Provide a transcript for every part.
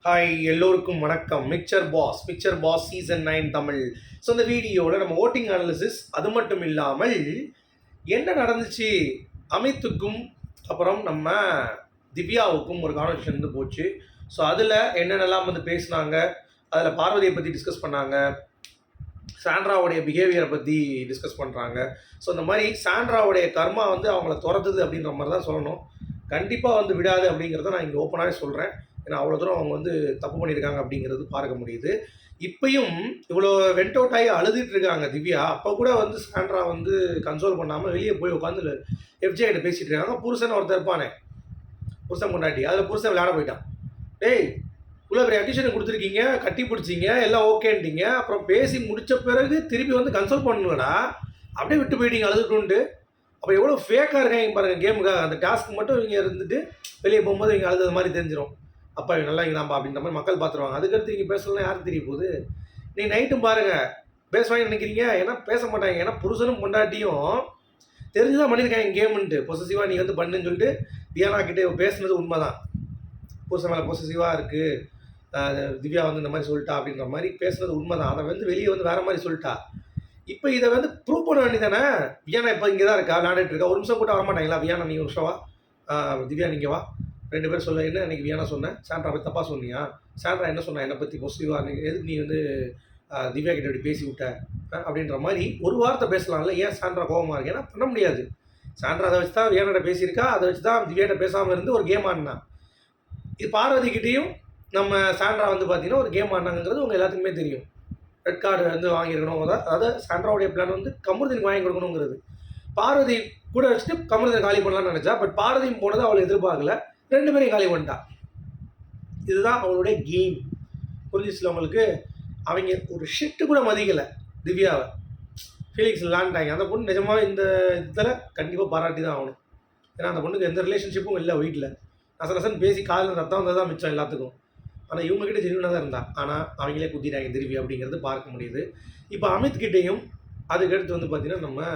Hi எல்லோருக்கும் வணக்கம். Mixer boss season 9 Tamil. So இந்த வீடியோவில் நம்ம ஓட்டிங் அனாலிசிஸ் அது மட்டும் இல்லாமல் என்ன நடந்துச்சு அமித்துக்கும் அப்புறம் நம்ம திவ்யாவுக்கும் ஒரு கான்வர்சேஷன் வந்து போச்சு. ஸோ அதில் என்னென்னலாம் வந்து பேசினாங்க, அதில் பார்வதியை பற்றி டிஸ்கஸ் பண்ணாங்க, சாண்ட்ராவுடைய பிஹேவியரை பற்றி டிஸ்கஸ் பண்ணுறாங்க. ஸோ இந்த மாதிரி சாண்ட்ராவுடைய கர்மா வந்து அவங்கள துரத்துது அப்படின்ற மாதிரி தான் சொல்லணும். கண்டிப்பாக வந்து விடாது அப்படிங்கிறத நான் இங்கே ஓப்பனாகவே சொல்கிறேன். ஏன்னா அவ்வளோ தூரம் அவங்க வந்து தப்பு பண்ணியிருக்காங்க அப்படிங்கிறது பார்க்க முடியுது. இப்பயும் இவ்வளோ வெண்ட் அவுட் ஆகி அழுதுட்டு இருக்காங்க திவ்யா. அப்போ கூட வந்து சாண்ட்ரா வந்து கன்சோல் பண்ணாமல் வெளியே போய் உட்காந்து எஃப்ஜே கிட்ட பேசிகிட்டு இருக்காங்க. புருஷன் ஒருத்தர் இருப்பானே, புருஷன் கொண்டாட்டி, அதில் புருஷன் விளையாட போயிட்டான். டேய், இவ்வளோ பெரிய அடிஷனை கொடுத்துருக்கீங்க, கட்டி பிடிச்சிங்க, எல்லாம் ஓகேன்ட்டீங்க, அப்புறம் பேசி முடித்த பிறகு திருப்பி வந்து கன்சோல் பண்ணலடா, அப்படியே விட்டு போயிட்டீங்க அழுதுட்டு. அப்போ எவ்வளோ ஃபேக்காக இருக்காங்க பாருங்கள் கேமுக்காக. அந்த டாஸ்க்கு மட்டும் இவங்க இருந்துட்டு வெளியே போகும்போது இவங்க அழுது மாதிரி தெரிஞ்சிடும். அப்பா இவங்க நல்லா இங்கதான்ப்பா அப்படின்ற மாதிரி மக்கள் பார்த்துருவாங்க. அதுக்கடுத்து நீங்கள் பேசலாம் யாருக்கு தெரிய போகுது? நீங்கள் நைட்டும் பாருங்கள் பேசுவாங்க நினைக்கிறீங்க. ஏன்னா பேச மாட்டாங்க. ஏன்னா புருஷனும் பொண்டாட்டியும் தெரிஞ்சுதான் பண்ணியிருக்காங்க கேமுன்ட்டு. பொசசிவாக நீ வந்து பண்ணுன்னு சொல்லிட்டு தியானா கிட்டே பேசுனது உண்மை தான். புருஷன் மேலே பொசசிவாக இருக்குது, திவ்யா வந்து இந்த மாதிரி சொல்லிட்டா அப்படின்ற மாதிரி பேசுனது உண்மை தான். அதை வந்து வெளியே வந்து வேறு மாதிரி சொல்லிட்டா. இப்போ இதை வந்து ப்ரூவ் பண்ண வேண்டியதானே. வியானா இப்போ இங்கே தான் இருக்கா, விளையாண்டுட்டு இருக்கா. ஒரு நிமிஷம் கூட வரமாட்டாங்களா? வியானா நீ ஒரு நிமிஷம் வா, திவ்யா நீங்கள் வா, 2 பேரும் சொல்ல. என்ன அன்றைக்கி வியானா சொன்னேன், சாண்ட்ரா பற்றி தப்பாக சொன்னியா? சாண்ட்ரா என்ன சொன்னா என்னை பற்றி பாசிட்டிவாக? நீங்கள் எதுக்கு நீ வந்து திவ்யா கிட்ட இப்படி பேசி விட்ட அப்படின்ற மாதிரி ஒரு வார்த்தை பேசலாம்ல. ஏன் சாண்ட்ரா கோபமாக இருக்கு? ஏன்னா பண்ண முடியாது. சாண்ட்ரா அதை வச்சு தான் வியானிட்ட பேசியிருக்கா, அதை வச்சு தான் திவ்யாட்ட பேசாமல் இருந்து ஒரு கேம் ஆடினா. இது பார்வதிக்கிட்டேயும் நம்ம சாண்ட்ரா வந்து பார்த்தீங்கன்னா ஒரு கேம் ஆடினாங்கிறது உங்கள் எல்லாத்துக்குமே தெரியும். ரெட் கார்டு வந்து வாங்கியிருக்கணும். அதாவது சாண்ட்ராவுடைய பிளான் வந்து கமருதீனுக்கு வாங்கி கொடுக்கணுங்கிறது. பார்வதி கூட வச்சுட்டு கமருதீனை காலி பண்ணலாம்னு நினச்சா, பட் பார்வதியும் போனது அவளை எதிர்பார்க்கல. 2 பேரையும் காலி பண்ணிட்டா. இதுதான் அவளுடைய கேம். புரிஞ்சிச்சுல உங்களுக்கு? அவங்க ஒரு ஷிட்டு கூட மதிக்கலை திவ்யாவை. ஃபீலிங்ஸ் விளாண்டாங்க. அந்த பொண்ணு நிஜமாவே இந்த இதில் கண்டிப்பாக பாராட்டி தான் ஆகணும். ஏன்னா அந்த பொண்ணுக்கு எந்த ரிலேஷன்ஷிப்பும் இல்லை வீட்டில். நசன் பேசி காலில் ரத்தம் வந்தது தான் மிச்சம் எல்லாத்துக்கும். ஆனால் இவங்ககிட்ட ஜென்யூனாக தான் இருந்தா. ஆனால் அவங்களே குத்திட்டாங்க திருப்பி அப்படிங்கிறது பார்க்க முடியுது. இப்போ அமித் கிட்டேயும் அதுக்கடுத்து வந்து பார்த்திங்கன்னா நம்ம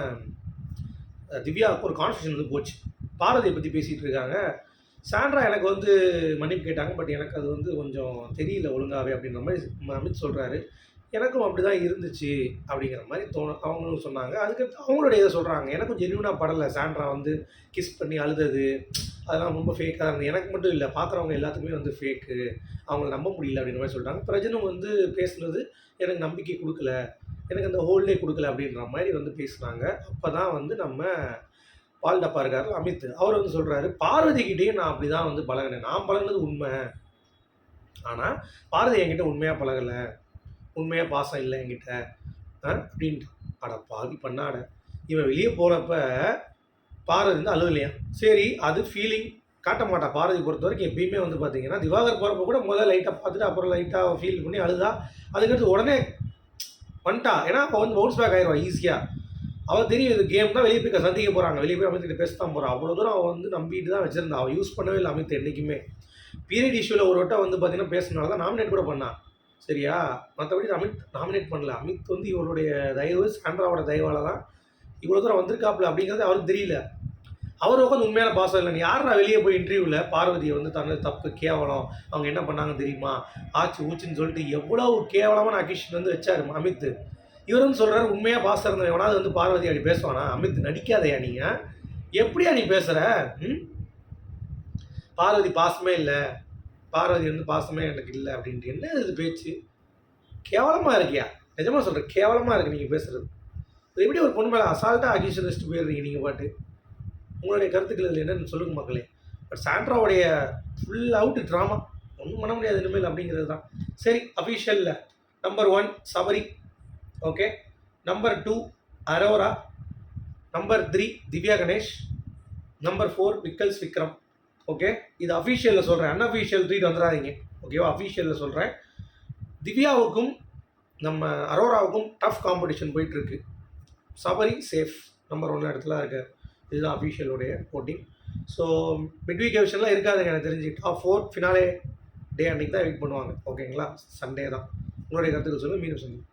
திவ்யாவுக்கு ஒரு கான்ஃபியூஷன் வந்து போச்சு. பார்வதியை பற்றி பேசிகிட்டு இருக்காங்க. சாண்ட்ரா எனக்கு வந்து மன்னிப்பு கேட்டாங்க, பட் எனக்கு அது வந்து கொஞ்சம் தெரியல ஒழுங்காகவே அப்படின்ற மாதிரி அமித் சொல்கிறாரு. எனக்கும் அப்படி தான் இருந்துச்சு அப்படிங்கிற மாதிரி அவங்களும் சொன்னாங்க. அதுக்கடுத்து அவங்களுடைய இதை சொல்கிறாங்க. எனக்கும் ஜென்யூனாக படலை சாண்ட்ரா வந்து கிஸ் பண்ணி அழுதது, அதெல்லாம் ரொம்ப ஃபேக்காக இருந்தது. எனக்கு மட்டும் இல்லை, பார்க்குறவங்க எல்லாத்துக்குமே வந்து ஃபேக்கு, அவங்கள நம்ப முடியல அப்படின்ற மாதிரி சொல்கிறாங்க. பிரஜனும் வந்து பேசுனது எனக்கு நம்பிக்கை கொடுக்கல, எனக்கு அந்த ஹோல்டே கொடுக்கல அப்படின்ற மாதிரி வந்து பேசுனாங்க. அப்போ தான் வந்து நம்ம பால் டப்பா இருக்காரு அமித், அவர் வந்து சொல்கிறாரு, பார்வதிக்கிட்டேயும் நான் அப்படி தான் வந்து பழகினேன். நான் பழகினது உண்மை, ஆனால் பார்வதி என்கிட்ட உண்மையாக பழகலை, உண்மையாக பாசம் இல்லை என்கிட்ட அப்படின்ட்டு. அட பாதி பண்ணாட. இவன் வெளியே போகிறப்ப பார்வதி வந்து அழுகலையா? சரி, அது ஃபீலிங் காட்ட மாட்டா. பார்வதி பொறுத்த வரைக்கும் எப்பயுமே வந்து பார்த்தீங்கன்னா திவாகர் போகிறப்ப கூட முதல்ல லைட்டாக பார்த்துட்டு அப்புறம் லைட்டாக ஃபீல் பண்ணி அழுதா. அதுக்கடுத்து உடனே வந்துட்டா. ஏன்னா அவள் வந்து பவுன்ஸ் பேக் ஆயிடுவான் ஈஸியாக. அவள் தெரியும் இது கேம் தான், வெளியே போய் சந்திக்க போகிறாங்க, வெளியே போய் அமித்கிட்ட பேச தான் போகிறான். அவ்வளோ தூரம் அவள் வந்து நம்பிட்டு தான் வச்சுருந்தா. அவள் யூஸ் பண்ணவே இல்லை அமித் என்றைக்குமே. பீரியட் இஷ்யூவில் ஒரு வட்டம் வந்து பார்த்தீங்கன்னா பேசுனால தான் நாமினேட் கூட பண்ணான். சரியா? மற்றபடி அமித் நாமினேட் பண்ணல. அமித் வந்து இவருடைய தயவு, சாண்ட்ராவோட தயவால் தான் இவ்வளோ தூரம் வந்திருக்காப்புல அப்படிங்கிறது அவருக்கு தெரியல. அவர் உட்காந்து உண்மையான பாசம் இல்லைன்னு யாரா வெளியே போய் இன்டர்வியூவில் பார்வதியை வந்து தனது தப்பு, கேவலம், அவங்க என்ன பண்ணாங்க தெரியுமா, ஆச்சு ஊச்சுன்னு சொல்லிட்டு எவ்வளோ கேவலமான அக்யூஷன் வந்து வச்சார் அமித். இவர் வந்து சொல்கிறார் உண்மையாக பாசம் இருந்தவன் எவனாவது வந்து பார்வதி அப்படி பேசுவானா? அமித் நடிக்காதையா நீங்கள்? எப்படியா நீ பேசுகிற? பார்வதி பாசமே இல்லை, பார்வதி வந்து பாசமே எனக்கு இல்லை அப்படின்ட்டு என்ன இது பேச்சு? கேவலமாக இருக்கியா? நிஜமாக சொல்கிறேன், கேவலமாக இருக்குது நீங்கள் பேசுகிறது. எப்படி ஒரு பொண்ணு மேலே அசால்ட்டாக அக்யூஷன் வச்சுட்டு போயிடுறீங்க நீங்கள் பாட்டு? உங்களுடைய கருத்துக்கள் இதில் என்னென்னு சொல்லுங்க மக்களே. பட் சாண்ட்ராவுடைய ஃபுல் அவுட் ட்ராமா ஒன்றும் பண்ண முடியாது இனிமேல் அப்படிங்கிறது தான். சரி, அஃபீஷியலில் number 1 Sabari, okay. Number 2 Aurora, number 3 Divya Ganesh, number 4 Vikkals Vikram. Okay, இது அஃபீஷியலில் சொல்கிறேன், அன்அஃபீஷியல் ட்வீட் வந்துடாதீங்க, ஓகேவா? அஃபீஷியலில் சொல்கிறேன். திவ்யாவுக்கும் நம்ம அரோராவுக்கும் டஃப் காம்படிஷன் போயிட்டுருக்கு. சபரி சேஃப், நம்பர் 1 இடத்துல இருக்கார். இதுதான் அஃபீஷியலுடைய போட்டிங். ஸோ மிட்வீக் எவிஷன்லாம் இருக்காதுங்க எனக்கு தெரிஞ்சு. டாப் 4 ஃபினாலே டே அன்றைக்கி தான் வெயிட் பண்ணுவாங்க, ஓகேங்களா? சண்டே தான். உங்களுடைய கருத்துக்கள் சொல்லுங்கள். மீண்டும் சொல்லுங்கள்.